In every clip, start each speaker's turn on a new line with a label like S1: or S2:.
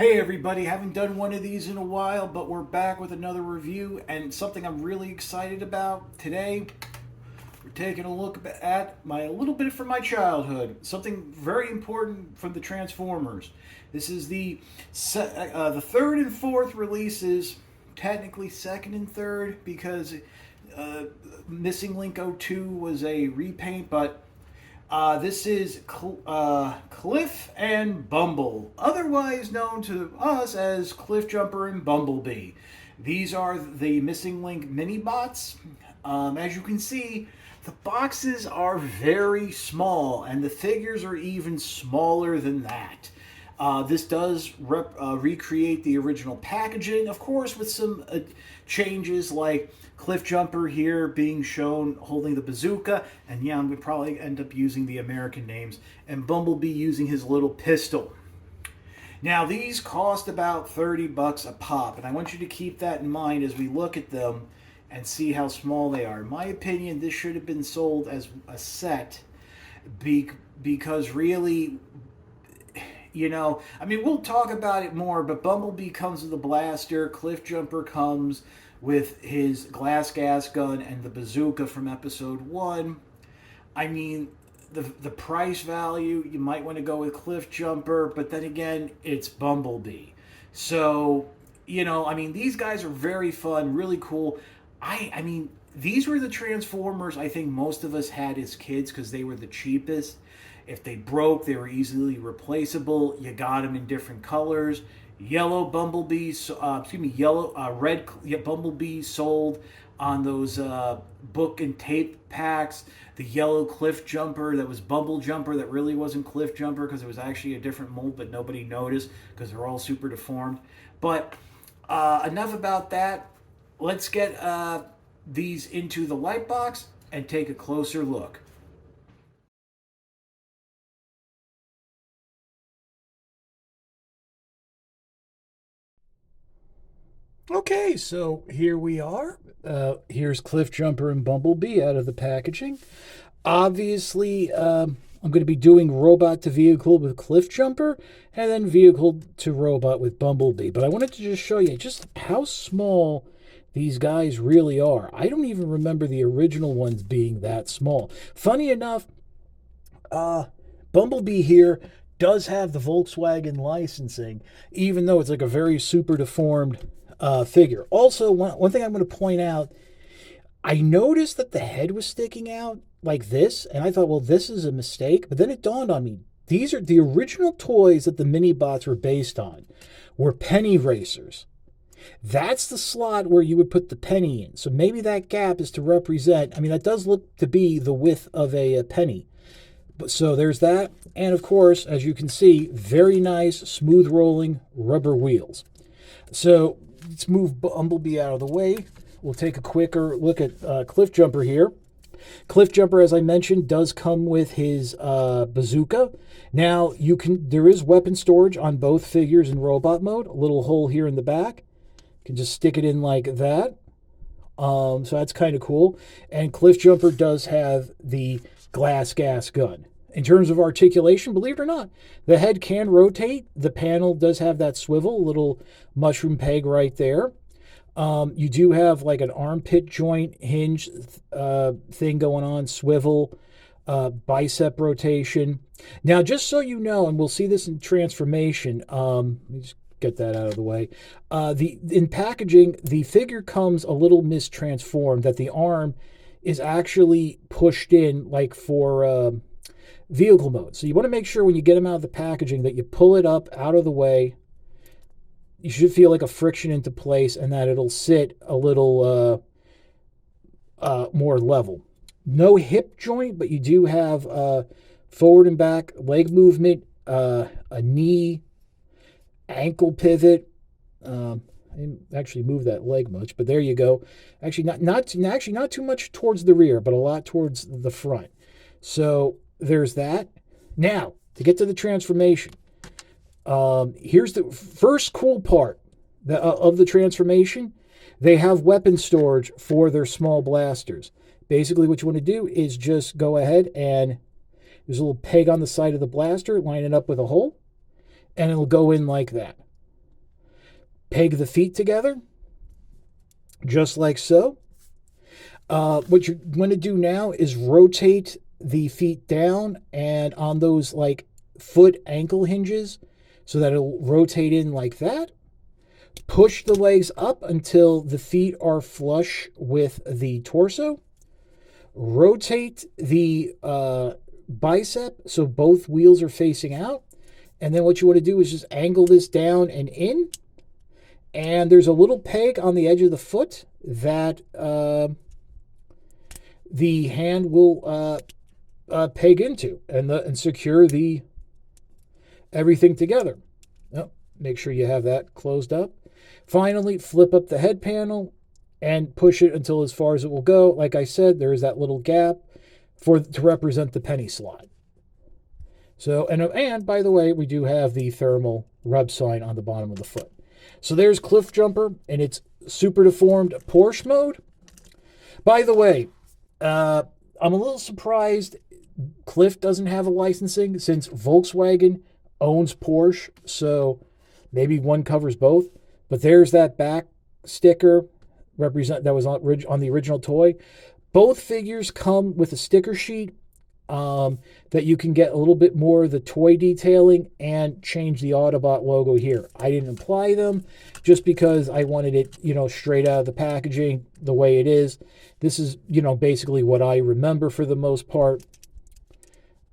S1: Hey everybody, haven't done one of these in a while, but we're back with another review and something I'm really excited about. Today, we're taking a look at a little bit from my childhood, something very important from the Transformers. This is the third and fourth releases, technically second and third because uh, Missing Link '02 was a repaint, but this is Cliff and Bumble, otherwise known to us as Cliffjumper and Bumblebee. These are the Missing Link mini bots. As you can see, the boxes are very small, and the figures are even smaller than that. This does recreate the original packaging, of course, with some changes like Cliffjumper here being shown holding the bazooka, and yeah, I'm going to probably end up using the American names, and Bumblebee using his little pistol. Now, these cost about 30 bucks a pop, and I want you to keep that in mind as we look at them and see how small they are. In my opinion, this should have been sold as a set because really, we'll talk about it more, but Bumblebee comes with a blaster, Cliffjumper comes with his glass gas gun and the bazooka from episode 1. I mean, the price value, you might want to go with Cliffjumper, but then again, it's Bumblebee. So, these guys are very fun, really cool. These were the Transformers I think most of us had as kids because they were the cheapest. If they broke, they were easily replaceable. You got them in different colors. Yellow Bumblebees, red Bumblebees sold on those book and tape packs. The yellow Cliffjumper that was Bumble Jumper that really wasn't Cliffjumper because it was actually a different mold, but nobody noticed because they're all super deformed. But enough about that. Let's get these into the light box and take a closer look. Okay, so here we are. Here's Cliffjumper and Bumblebee out of the packaging. Obviously, I'm going to be doing robot to vehicle with Cliffjumper and then vehicle to robot with Bumblebee. But I wanted to just show you just how small these guys really are. I don't even remember the original ones being that small. Funny enough, Bumblebee here does have the Volkswagen licensing, even though it's like a very super deformed figure. Also, one thing I'm going to point out, I noticed that the head was sticking out like this, and I thought, well, this is a mistake. But then it dawned on me, these are the original toys that the mini bots were based on, were penny racers. That's the slot where you would put the penny in. So maybe that gap is to represent, that does look to be the width of a penny. But so there's that. And of course, as you can see, very nice, smooth rolling rubber wheels. So let's move Bumblebee out of the way. We'll take a quicker look at Cliffjumper here. Cliffjumper, as I mentioned, does come with his bazooka. Now, there is weapon storage on both figures in robot mode. A little hole here in the back. You can just stick it in like that. So that's kind of cool. And Cliffjumper does have the glass gas gun. In terms of articulation, believe it or not, the head can rotate. The panel does have that swivel, little mushroom peg right there. You do have like an armpit joint hinge thing going on, swivel, bicep rotation. Now, just so you know, and we'll see this in transformation, let me just get that out of the way. In packaging, the figure comes a little mistransformed, that the arm is actually pushed in like for vehicle mode. So you want to make sure when you get them out of the packaging that you pull it up out of the way. You should feel like a friction into place and that it'll sit a little more level. No hip joint, but you do have forward and back leg movement, a knee, ankle pivot. I didn't actually move that leg much, but there you go. Actually, not too much towards the rear, but a lot towards the front. So there's that. Now, to get to the transformation, here's the first cool part of the transformation. They have weapon storage for their small blasters. Basically, what you want to do is just go ahead and there's a little peg on the side of the blaster, line it up with a hole, and it'll go in like that. peg the feet together, just like so. What you're going to do now is rotate the feet down and on those like foot ankle hinges so that it'll rotate in like that. Push the legs up until the feet are flush with the torso. Rotate the bicep so both wheels are facing out. And then what you want to do is just angle this down and in. And there's a little peg on the edge of the foot that the hand will peg into and secure the everything together. Oh, make sure you have that closed up. Finally, flip up the head panel and push it until as far as it will go. Like I said, there is that little gap to represent the penny slot. So, and by the way, we do have the thermal rub sign on the bottom of the foot. So there's Cliffjumper in its super deformed Porsche mode. By the way, I'm a little surprised Cliff doesn't have a licensing since Volkswagen owns Porsche. So maybe one covers both. But there's that back sticker that was on the original toy. Both figures come with a sticker sheet that you can get a little bit more of the toy detailing and change the Autobot logo here. I didn't apply them just because I wanted it, straight out of the packaging the way it is. This is, basically what I remember for the most part.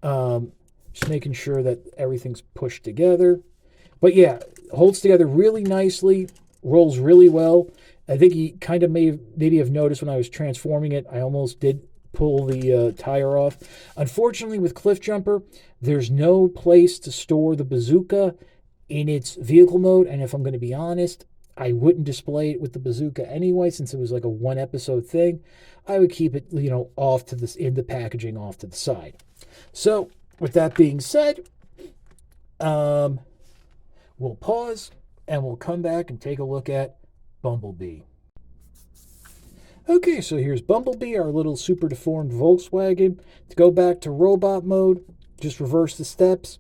S1: Just making sure that everything's pushed together. But yeah, holds together really nicely, rolls really well. I think you kind of maybe have noticed when I was transforming it, I almost did pull the tire off. Unfortunately, with Cliffjumper, there's no place to store the bazooka in its vehicle mode. And if I'm going to be honest, I wouldn't display it with the bazooka anyway, since it was like a one episode thing. I would keep it, off to this in the packaging off to the side. So with that being said, we'll pause and we'll come back and take a look at Bumblebee. Okay, so here's Bumblebee, our little super deformed Volkswagen. To go back to robot mode, just reverse the steps,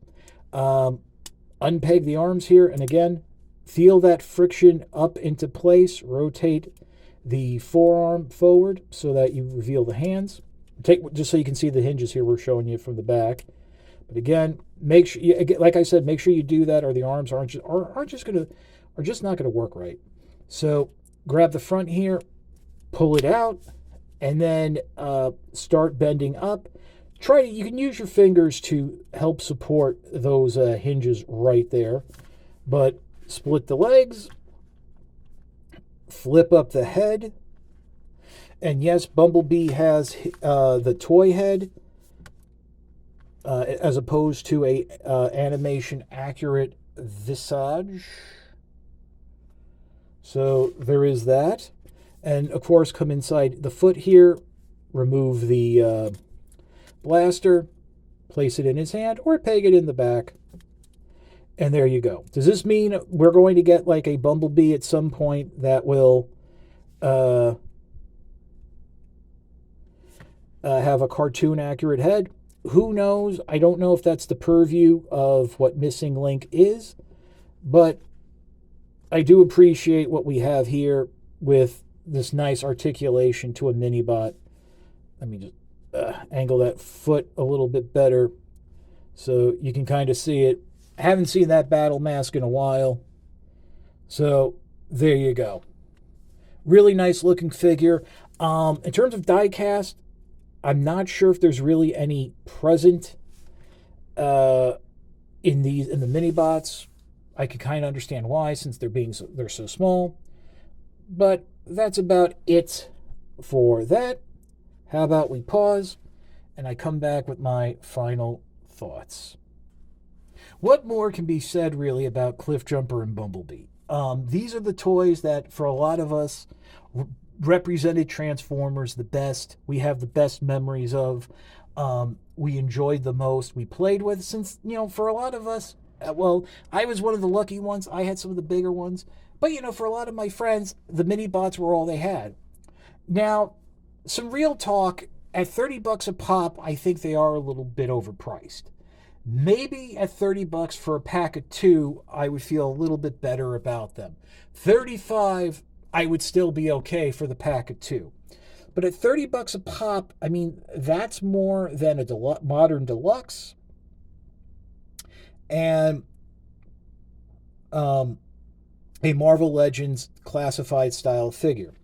S1: unpeg the arms here, and again, feel that friction up into place. Rotate the forearm forward so that you reveal the hands. Just so you can see the hinges here, we're showing you from the back. But again, make sure, like I said, make sure you do that, or the arms are just not gonna work right. So grab the front here, pull it out, and then start bending up. You can use your fingers to help support those hinges right there. But split the legs, flip up the head, and yes, Bumblebee has the toy head as opposed to a animation accurate visage. So there is that. And of course, come inside the foot here, remove the blaster, place it in his hand, or peg it in the back. And there you go. Does this mean we're going to get like a Bumblebee at some point that will have a cartoon accurate head? Who knows? I don't know if that's the purview of what Missing Link is, but I do appreciate what we have here with this nice articulation to a mini-bot. Let me just angle that foot a little bit better so you can kind of see it. I haven't seen that battle mask in a while. So there you go. Really nice looking figure. In terms of die cast, I'm not sure if there's really any present in the mini bots. I could kind of understand why, since they're so small. But that's about it for that. How about we pause and I come back with my final thoughts. What more can be said really about Cliffjumper and Bumblebee? These are the toys that for a lot of us represented Transformers the best. We have the best memories of. We enjoyed the most. We played with, since, for a lot of us, well, I was one of the lucky ones. I had some of the bigger ones. But, for a lot of my friends, the mini bots were all they had. Now, some real talk, at $30 a pop, I think they are a little bit overpriced. Maybe at $30 for a pack of two, I would feel a little bit better about them. 35, I would still be okay for the pack of two. But at $30 a pop, I mean, that's more than a modern deluxe and a Marvel Legends classified style figure.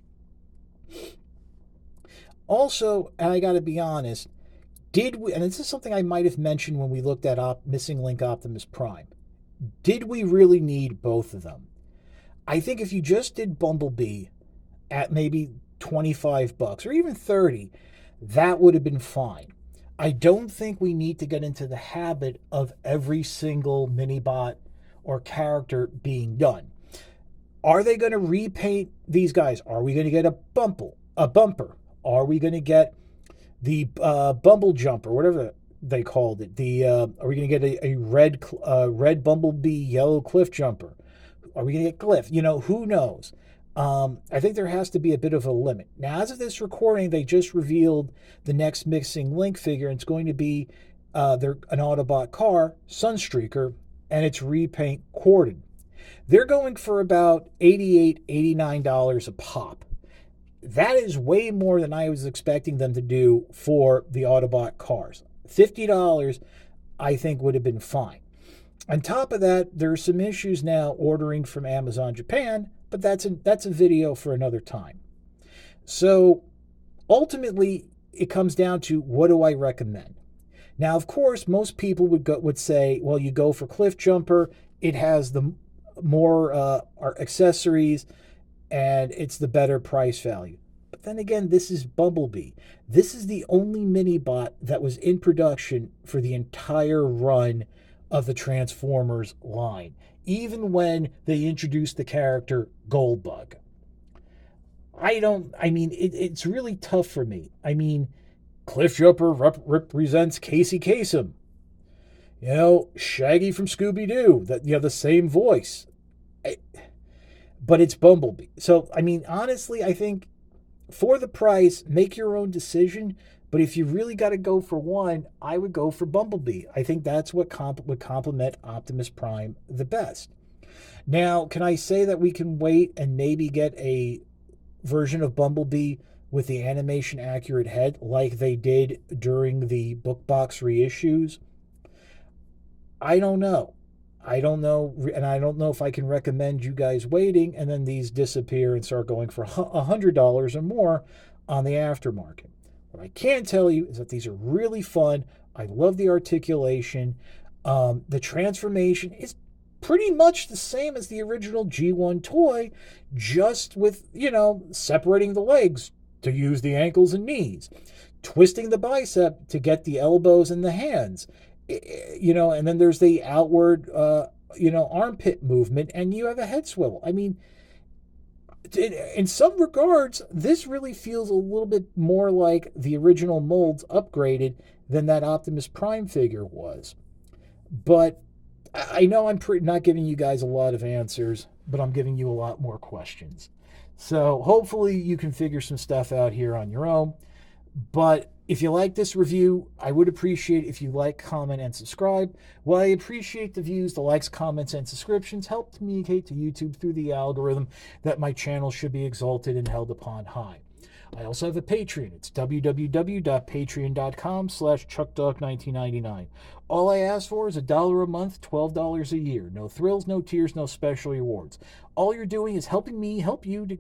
S1: Also, and I got to be honest, did we, and this is something I might have mentioned when we looked at Missing Link Optimus Prime, did we really need both of them? I think if you just did Bumblebee at maybe $25 or even 30, that would have been fine. I don't think we need to get into the habit of every single minibot or character being done. Are they going to repaint these guys? Are we going to get a bumper? Are we going to get the Bumble Jumper, whatever they called it? Are we going to get a red Bumblebee, yellow Cliffjumper? Are we going to get Cliff? Who knows? I think there has to be a bit of a limit. Now, as of this recording, they just revealed the next Missing Link figure, and it's going to be an Autobot car, Sunstreaker, and it's repaint corded. They're going for about $88, $89 a pop. That is way more than I was expecting them to do for the Autobot cars. $50, I think, would have been fine. On top of that, there are some issues now ordering from Amazon Japan, but that's a video for another time. So ultimately, it comes down to, what do I recommend? Now, of course, most people would say, well, you go for Cliffjumper. It has the more accessories, and it's the better price value. But then again, this is Bumblebee. This is the only mini-bot that was in production for the entire run of the Transformers line, even when they introduced the character Goldbug. It's really tough for me. I mean, Cliffjumper represents Casey Kasem. Shaggy from Scooby-Doo, the same voice. But it's Bumblebee. So, honestly, I think for the price, make your own decision. But if you really got to go for one, I would go for Bumblebee. I think that's what would complement Optimus Prime the best. Now, can I say that we can wait and maybe get a version of Bumblebee with the animation accurate head like they did during the book box reissues? I don't know. And I don't know if I can recommend you guys waiting and then these disappear and start going for $100 or more on the aftermarket. What I can tell you is that these are really fun. I love the articulation. The transformation is pretty much the same as the original G1 toy, just with, separating the legs to use the ankles and knees, twisting the bicep to get the elbows and the hands, and then there's the outward, armpit movement, and you have a head swivel. In some regards, this really feels a little bit more like the original molds upgraded than that Optimus Prime figure was. But I know I'm not giving you guys a lot of answers, but I'm giving you a lot more questions. So hopefully you can figure some stuff out here on your own. But if you like this review, I would appreciate if you like, comment, and subscribe. While I appreciate the views, the likes, comments, and subscriptions help communicate to YouTube through the algorithm that my channel should be exalted and held upon high. I also have a Patreon. It's www.patreon.com/ChuckDog1999. All I ask for is $1 a month, $12 a year. No thrills, no tears, no special rewards. All you're doing is helping me help you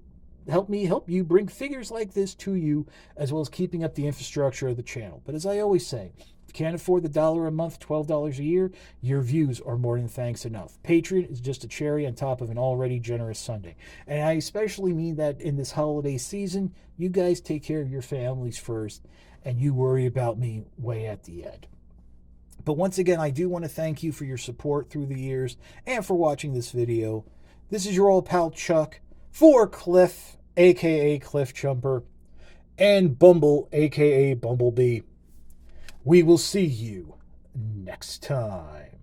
S1: bring figures like this to you, as well as keeping up the infrastructure of the channel. But as I always say, if you can't afford the $1 a month, $12 a year, your views are more than thanks enough. Patreon is just a cherry on top of an already generous Sunday. And I especially mean that in this holiday season, you guys take care of your families first, and you worry about me way at the end. But once again, I do want to thank you for your support through the years and for watching this video. This is your old pal Chuck for Cliff, aka Cliffjumper, and Bumble, aka Bumblebee. We will see you next time.